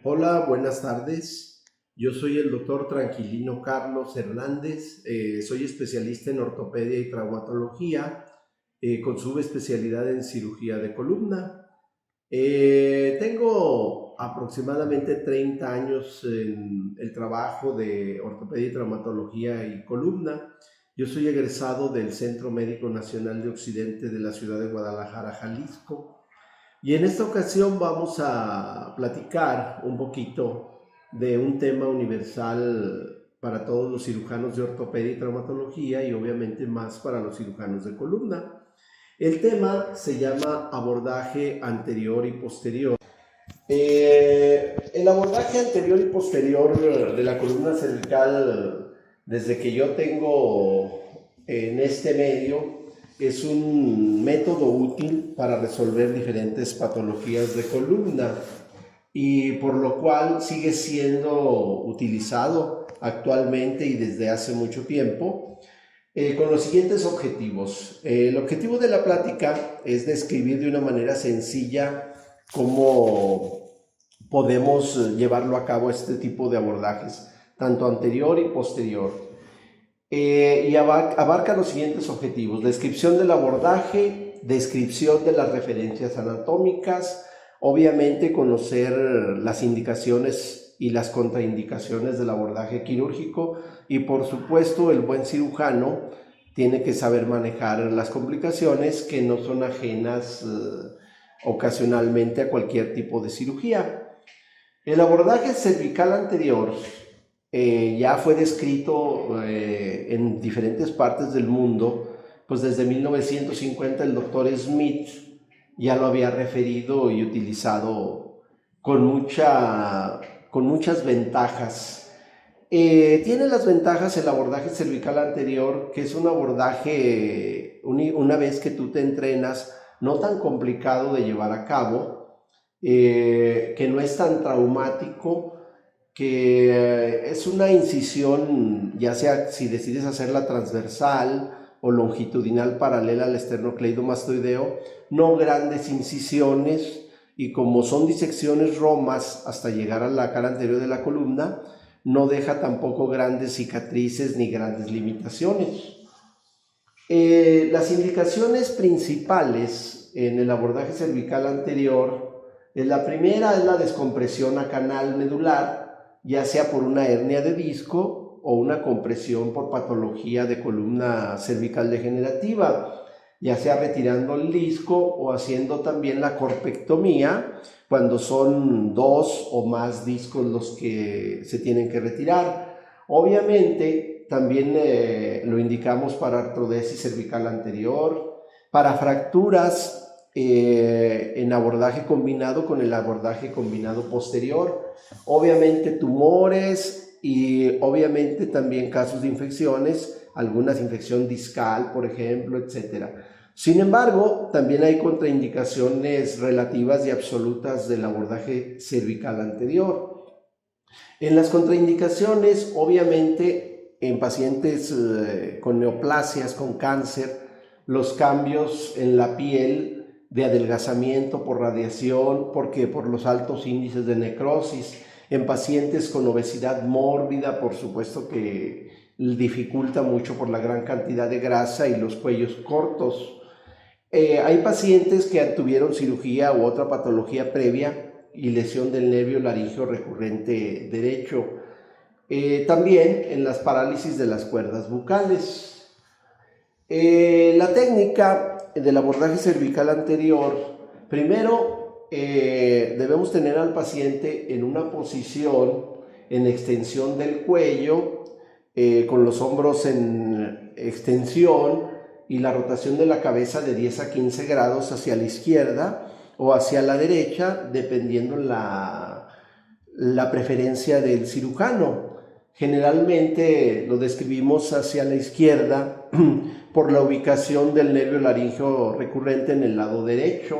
Hola, buenas tardes. Yo soy el doctor Tranquilino Carlos Hernández. Soy especialista en ortopedia y traumatología, con subespecialidad en cirugía de columna. Tengo aproximadamente 30 años en el trabajo de ortopedia y traumatología y columna. Yo soy egresado del Centro Médico Nacional de Occidente de la ciudad de Guadalajara, Jalisco. Y en esta ocasión vamos a platicar un poquito de un tema universal para todos los cirujanos de ortopedia y traumatología y obviamente más para los cirujanos de columna. El tema se llama abordaje anterior y posterior. El abordaje anterior y posterior de la columna cervical, desde que yo tengo en este medio, es un método útil para resolver diferentes patologías de columna y por lo cual sigue siendo utilizado actualmente y desde hace mucho tiempo con los siguientes objetivos. El objetivo de la plática es describir de una manera sencilla cómo podemos llevarlo a cabo este tipo de abordajes, tanto anterior y posterior. Y abarca los siguientes objetivos: descripción del abordaje, descripción de las referencias anatómicas, obviamente conocer las indicaciones y las contraindicaciones del abordaje quirúrgico y por supuesto el buen cirujano tiene que saber manejar las complicaciones que no son ajenas ocasionalmente a cualquier tipo de cirugía. El abordaje cervical anterior ya fue descrito en diferentes partes del mundo, pues desde 1950 el doctor Smith ya lo había referido y utilizado con muchas ventajas. Tiene las ventajas el abordaje cervical anterior, que es un abordaje, una vez que tú te entrenas, no tan complicado de llevar a cabo, que no es tan traumático, que es una incisión, ya sea si decides hacerla transversal o longitudinal paralela al esternocleidomastoideo, no grandes incisiones, y como son disecciones romas hasta llegar a la cara anterior de la columna, no deja tampoco grandes cicatrices ni grandes limitaciones. Las indicaciones principales en el abordaje cervical anterior, la primera es la descompresión a canal medular, ya sea por una hernia de disco o una compresión por patología de columna cervical degenerativa, ya sea retirando el disco o haciendo también la corpectomía cuando son 2 o más discos los que se tienen que retirar. Obviamente también lo indicamos para artrodesis cervical anterior, para fracturas en abordaje combinado con el abordaje combinado posterior, obviamente tumores y obviamente también casos de infecciones, algunas infección discal, por ejemplo, etcétera. Sin embargo, también hay contraindicaciones relativas y absolutas del abordaje cervical anterior. En las contraindicaciones, obviamente, en pacientes con neoplasias, con cáncer, los cambios en la piel de adelgazamiento por radiación, porque por los altos índices de necrosis, en pacientes con obesidad mórbida, por supuesto que dificulta mucho por la gran cantidad de grasa y los cuellos cortos. Hay pacientes que tuvieron cirugía u otra patología previa y lesión del nervio laríngeo recurrente derecho. También en las parálisis de las cuerdas bucales. La técnica del abordaje cervical anterior, primero debemos tener al paciente en una posición en extensión del cuello, con los hombros en extensión y la rotación de la cabeza de 10 a 15 grados hacia la izquierda o hacia la derecha, dependiendo la preferencia del cirujano. Generalmente lo describimos hacia la izquierda por la ubicación del nervio laríngeo recurrente en el lado derecho.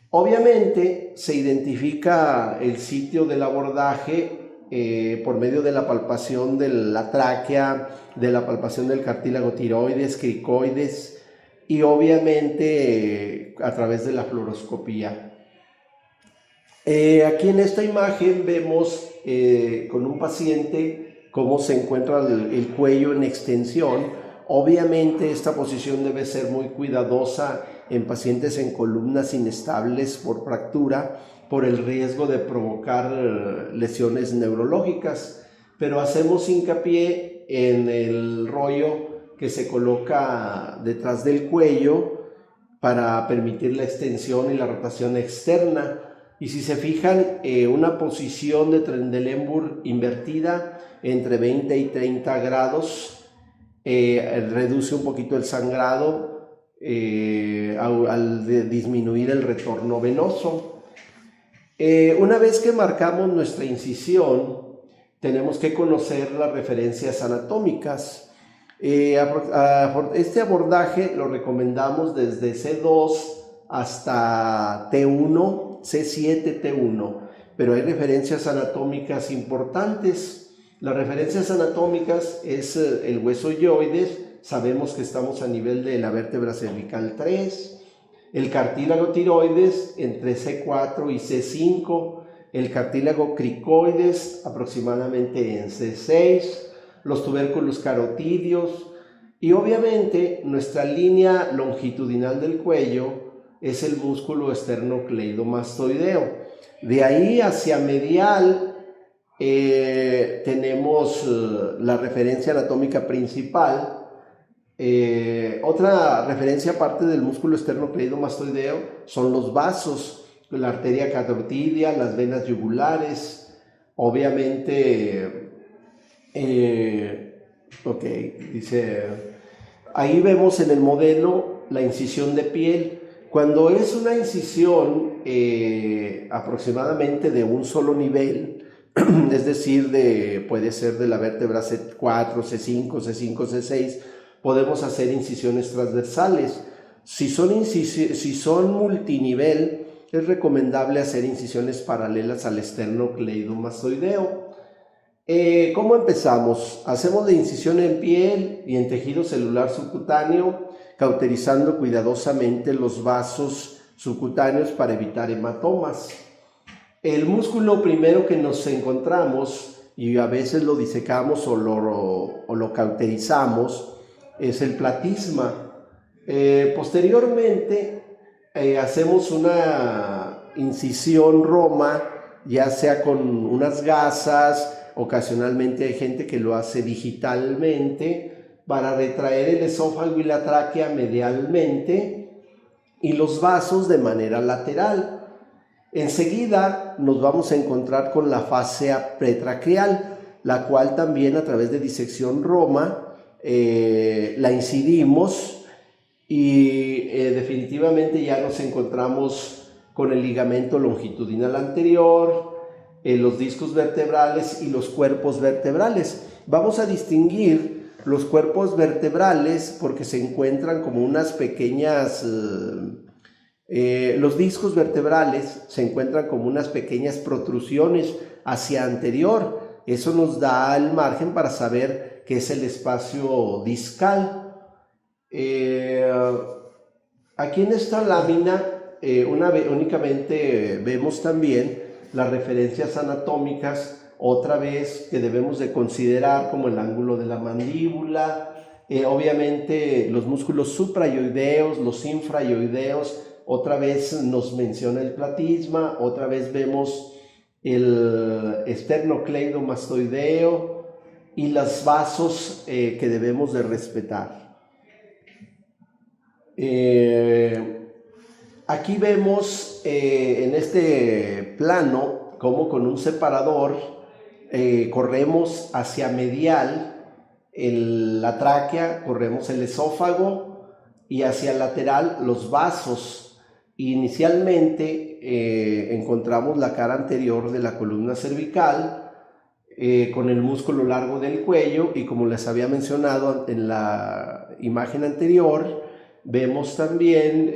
Obviamente se identifica el sitio del abordaje por medio de la palpación de la tráquea, de la palpación del cartílago tiroides, cricoides y obviamente a través de la fluoroscopía. Aquí en esta imagen vemos con un paciente cómo se encuentra el cuello en extensión. Obviamente esta posición debe ser muy cuidadosa en pacientes en columnas inestables por fractura, por el riesgo de provocar lesiones neurológicas, pero hacemos hincapié en el rollo que se coloca detrás del cuello para permitir la extensión y la rotación externa. Y si se fijan, una posición de Trendelenburg invertida entre 20 y 30 grados reduce un poquito el sangrado al disminuir el retorno venoso. Una vez que marcamos nuestra incisión, tenemos que conocer las referencias anatómicas. Este abordaje lo recomendamos desde C2 hasta T1, C7, T1, pero hay referencias anatómicas importantes. Las referencias anatómicas es el hueso hyoides, sabemos que estamos a nivel de la vértebra cervical 3, el cartílago tiroides entre C4 y C5, el cartílago cricoides aproximadamente en C6, los tubérculos carotidios y obviamente nuestra línea longitudinal del cuello es el músculo esternocleidomastoideo. De ahí hacia medial tenemos la referencia anatómica principal. Otra referencia aparte del músculo esternocleidomastoideo son los vasos, la arteria carotidia, las venas yugulares, obviamente, ahí vemos en el modelo la incisión de piel. Cuando es una incisión aproximadamente de un solo nivel, es decir, puede ser de la vértebra C4, C5, C5, C6, podemos hacer incisiones transversales. Si son multinivel, es recomendable hacer incisiones paralelas al esternocleidomastoideo. ¿Cómo empezamos? Hacemos la incisión en piel y en tejido celular subcutáneo, cauterizando cuidadosamente los vasos subcutáneos para evitar hematomas. El músculo primero que nos encontramos, y a veces lo disecamos o lo cauterizamos, es el platisma. Posteriormente hacemos una incisión roma, ya sea con unas gasas. Ocasionalmente hay gente que lo hace digitalmente para retraer el esófago y la tráquea medialmente y los vasos de manera lateral. Enseguida nos vamos a encontrar con la fascia pretraqueal, la cual también a través de disección roma la incidimos y definitivamente ya nos encontramos con el ligamento longitudinal anterior, los discos vertebrales y los cuerpos vertebrales. Vamos a distinguir los cuerpos vertebrales porque se encuentran como unas pequeñas, los discos vertebrales se encuentran como unas pequeñas protrusiones hacia anterior. Eso nos da el margen para saber qué es el espacio discal. Aquí en esta lámina únicamente vemos también las referencias anatómicas, otra vez que debemos de considerar como el ángulo de la mandíbula, obviamente los músculos suprayoideos, los infrayoideos, otra vez nos menciona el platisma, otra vez vemos el esternocleidomastoideo y los vasos que debemos de respetar. Aquí vemos en este plano cómo con un separador corremos hacia medial la tráquea, corremos el esófago y hacia lateral los vasos. Inicialmente encontramos la cara anterior de la columna cervical con el músculo largo del cuello y como les había mencionado en la imagen anterior, vemos también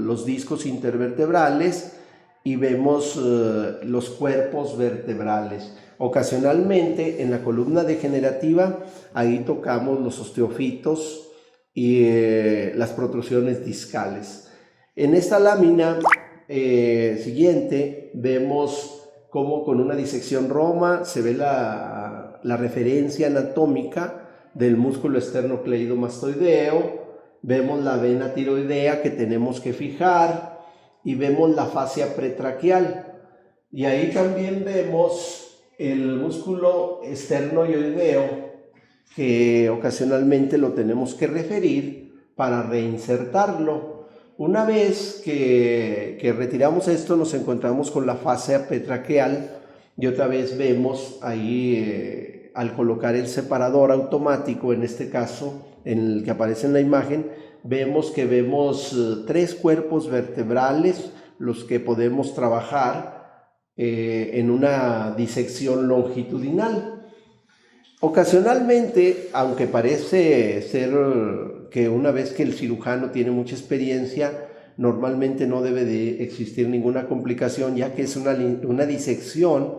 los discos intervertebrales y vemos los cuerpos vertebrales. Ocasionalmente en la columna degenerativa ahí tocamos los osteofitos y las protrusiones discales. En esta lámina siguiente vemos cómo con una disección Roma se ve la referencia anatómica del músculo esternocleidomastoideo, vemos la vena tiroidea que tenemos que fijar y vemos la fascia pretraquial. Y ahí también vemos el músculo esternoioideo, que ocasionalmente lo tenemos que referir para reinsertarlo. Una vez que retiramos esto, nos encontramos con la fascia pretraquial y otra vez vemos ahí, al colocar el separador automático, en este caso, en el que aparece en la imagen, vemos que vemos 3 cuerpos vertebrales, los que podemos trabajar en una disección longitudinal. Ocasionalmente, aunque parece ser que una vez que el cirujano tiene mucha experiencia, normalmente no debe de existir ninguna complicación, ya que es una disección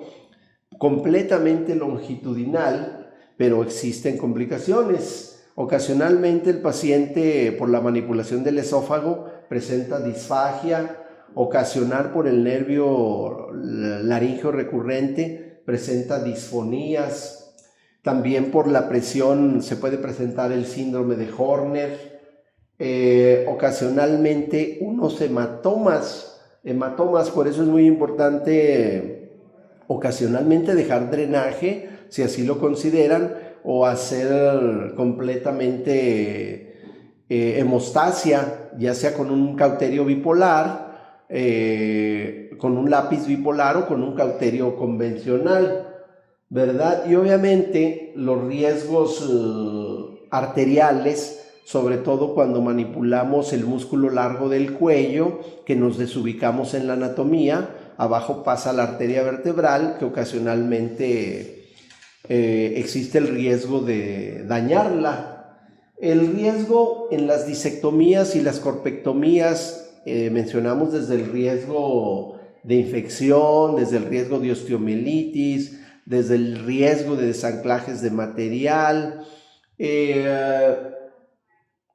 completamente longitudinal, pero existen complicaciones. Ocasionalmente el paciente, por la manipulación del esófago, presenta disfagia. Ocasional por el nervio laríngeo recurrente, presenta disfonías. También por la presión se puede presentar el síndrome de Horner. Ocasionalmente unos hematomas, por eso es muy importante ocasionalmente dejar drenaje, si así lo consideran, o hacer completamente hemostasia, ya sea con un cauterio bipolar, con un lápiz bipolar o con un cauterio convencional, ¿verdad? Y obviamente los riesgos arteriales, sobre todo cuando manipulamos el músculo largo del cuello, que nos desubicamos en la anatomía. Abajo pasa la arteria vertebral, que ocasionalmente existe el riesgo de dañarla. El riesgo en las disectomías y las corpectomías, mencionamos desde el riesgo de infección, desde el riesgo de osteomielitis, desde el riesgo de desanclajes de material,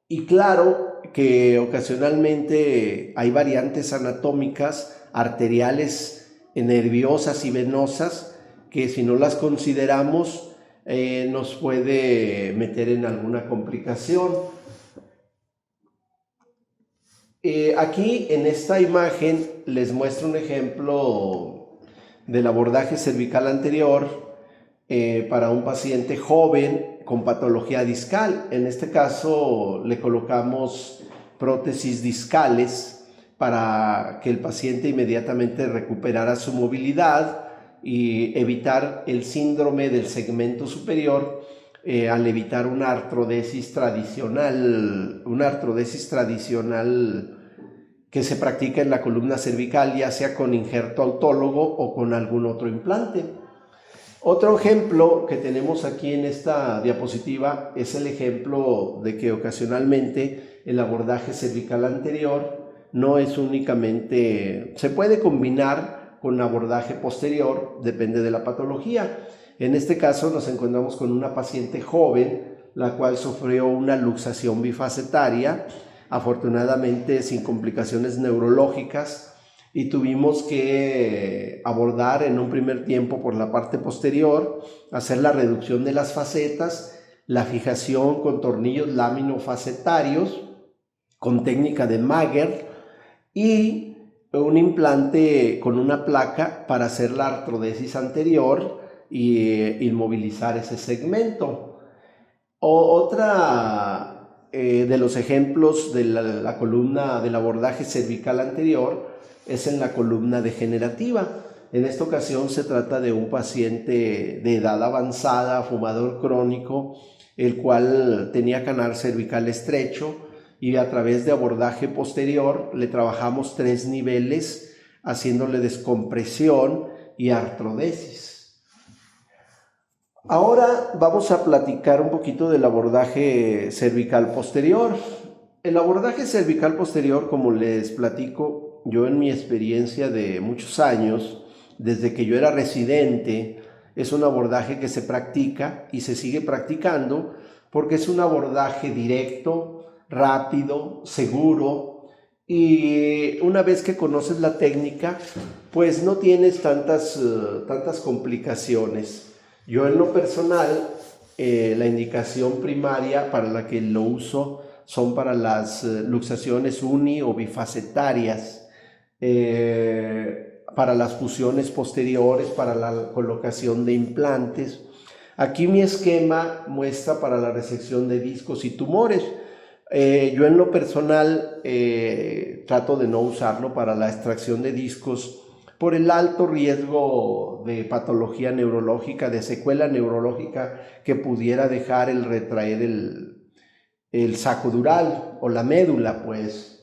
y claro que ocasionalmente hay variantes anatómicas, arteriales, nerviosas y venosas, que si no las consideramos nos puede meter en alguna complicación. Aquí en esta imagen les muestro un ejemplo del abordaje cervical anterior para un paciente joven con patología discal. En este caso le colocamos prótesis discales para que el paciente inmediatamente recuperara su movilidad y evitar el síndrome del segmento superior al evitar una artrodesis tradicional que se practica en la columna cervical, ya sea con injerto autólogo o con algún otro implante. Otro ejemplo que tenemos aquí en esta diapositiva es el ejemplo de que ocasionalmente el abordaje cervical anterior no es únicamente, se puede combinar con abordaje posterior, depende de la patología. En este caso nos encontramos con una paciente joven, la cual sufrió una luxación bifacetaria, afortunadamente sin complicaciones neurológicas, y tuvimos que abordar en un primer tiempo por la parte posterior, hacer la reducción de las facetas, la fijación con tornillos laminofacetarios, con técnica de Mager, y un implante con una placa para hacer la artrodesis anterior y inmovilizar ese segmento. Otra de los ejemplos de la columna del abordaje cervical anterior es en la columna degenerativa. En esta ocasión se trata de un paciente de edad avanzada, fumador crónico, el cual tenía canal cervical estrecho, y a través de abordaje posterior le trabajamos 3 niveles, haciéndole descompresión y artrodesis. Ahora vamos a platicar un poquito del abordaje cervical posterior. El abordaje cervical posterior, como les platico, yo en mi experiencia de muchos años, desde que yo era residente, es un abordaje que se practica y se sigue practicando porque es un abordaje directo, rápido, seguro, Y una vez que conoces la técnica, pues no tienes tantas complicaciones. Yo en lo personal, la indicación primaria para la que lo uso son para las luxaciones uni o bifacetarias, para las fusiones posteriores, para la colocación de implantes. Aquí mi esquema muestra para la resección de discos y tumores. Yo en lo personal trato de no usarlo para la extracción de discos por el alto riesgo de patología neurológica, de secuela neurológica que pudiera dejar el retraer el saco dural o la médula, pues.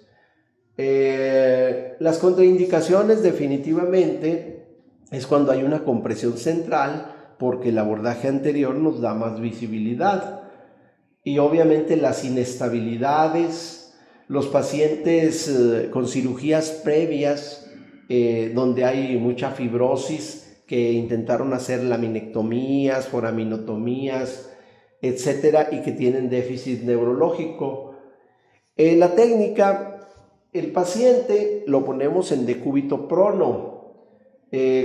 Las contraindicaciones definitivamente es cuando hay una compresión central, porque el abordaje anterior nos da más visibilidad. Y obviamente las inestabilidades, los pacientes con cirugías previas, donde hay mucha fibrosis, que intentaron hacer laminectomías, foraminotomías, etcétera, y que tienen déficit neurológico. La técnica, el paciente lo ponemos en decúbito prono,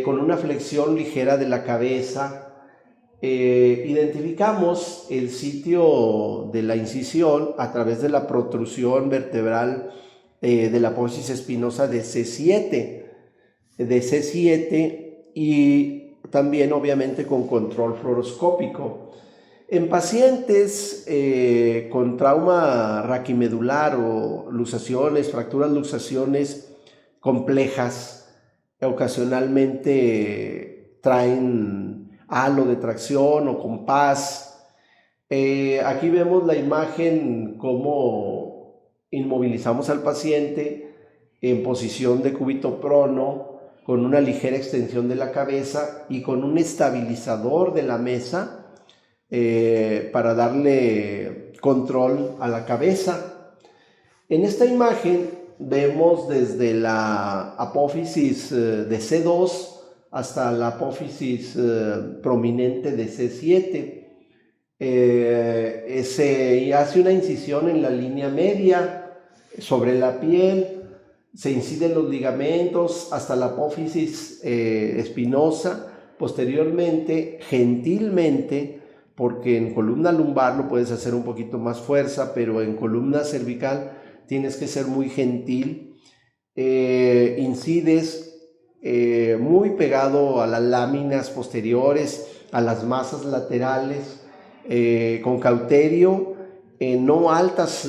con una flexión ligera de la cabeza. Identificamos el sitio de la incisión a través de la protrusión vertebral de la apófisis espinosa de C7 y también obviamente con control fluoroscópico. En pacientes con trauma raquimedular o luxaciones, fracturas luxaciones complejas, ocasionalmente traen halo de tracción o compás. Aquí vemos la imagen cómo inmovilizamos al paciente en posición de cúbito prono con una ligera extensión de la cabeza y con un estabilizador de la mesa para darle control a la cabeza. En esta imagen vemos desde la apófisis de C2 hasta la apófisis prominente de C7. Se hace una incisión en la línea media sobre la piel, se inciden los ligamentos hasta la apófisis espinosa. Posteriormente, gentilmente, porque en columna lumbar lo puedes hacer un poquito más fuerza, pero en columna cervical tienes que ser muy gentil. Incides muy pegado a las láminas posteriores, a las masas laterales, con cauterio, no altas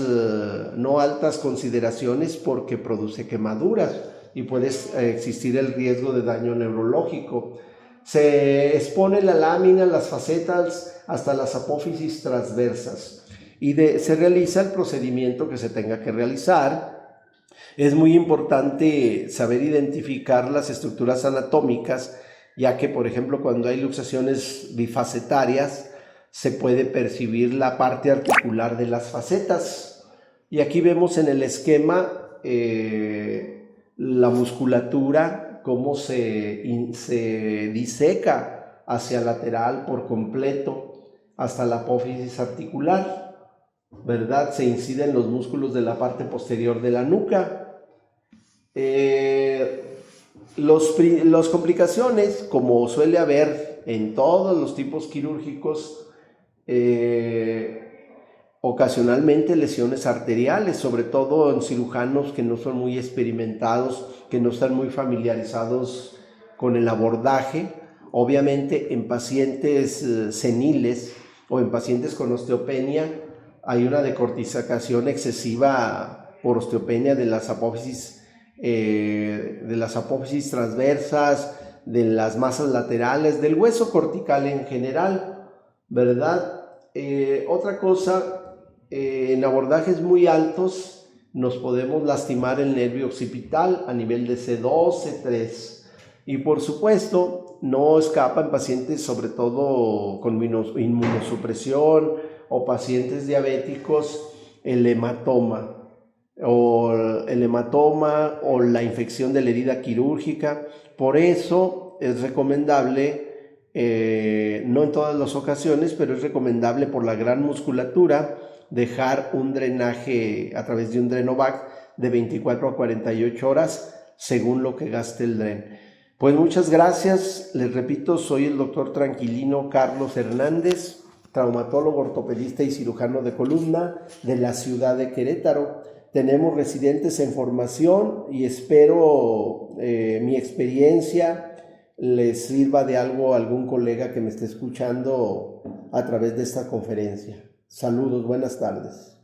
consideraciones, porque produce quemaduras y puede existir el riesgo de daño neurológico. Se expone la lámina, las facetas, hasta las apófisis transversas y se realiza el procedimiento que se tenga que realizar. Es muy importante saber identificar las estructuras anatómicas, ya que, por ejemplo, cuando hay luxaciones bifacetarias, se puede percibir la parte articular de las facetas. Y aquí vemos en el esquema la musculatura, cómo se diseca hacia lateral por completo hasta la apófisis articular, ¿verdad? Se inciden los músculos de la parte posterior de la nuca. Las complicaciones, como suele haber en todos los tipos quirúrgicos, ocasionalmente lesiones arteriales, sobre todo en cirujanos que no son muy experimentados, que no están muy familiarizados con el abordaje. Obviamente en pacientes seniles o en pacientes con osteopenia hay una decorticación excesiva por osteopenia de las apófisis transversas, de las masas laterales, del hueso cortical en general, ¿verdad? Otra cosa, en abordajes muy altos nos podemos lastimar el nervio occipital a nivel de C2, C3. Y por supuesto, no escapa en pacientes sobre todo con inmunosupresión o pacientes diabéticos el hematoma o la infección de la herida quirúrgica. Por eso es recomendable, no en todas las ocasiones, pero es recomendable por la gran musculatura dejar un drenaje a través de un Drenovac de 24 a 48 horas según lo que gaste el DREN. Pues muchas gracias, les repito, soy el doctor Tranquilino Carlos Hernández, traumatólogo, ortopedista y cirujano de columna de la ciudad de Querétaro. Tenemos residentes en formación y espero mi experiencia les sirva de algo a algún colega que me esté escuchando a través de esta conferencia. Saludos, buenas tardes.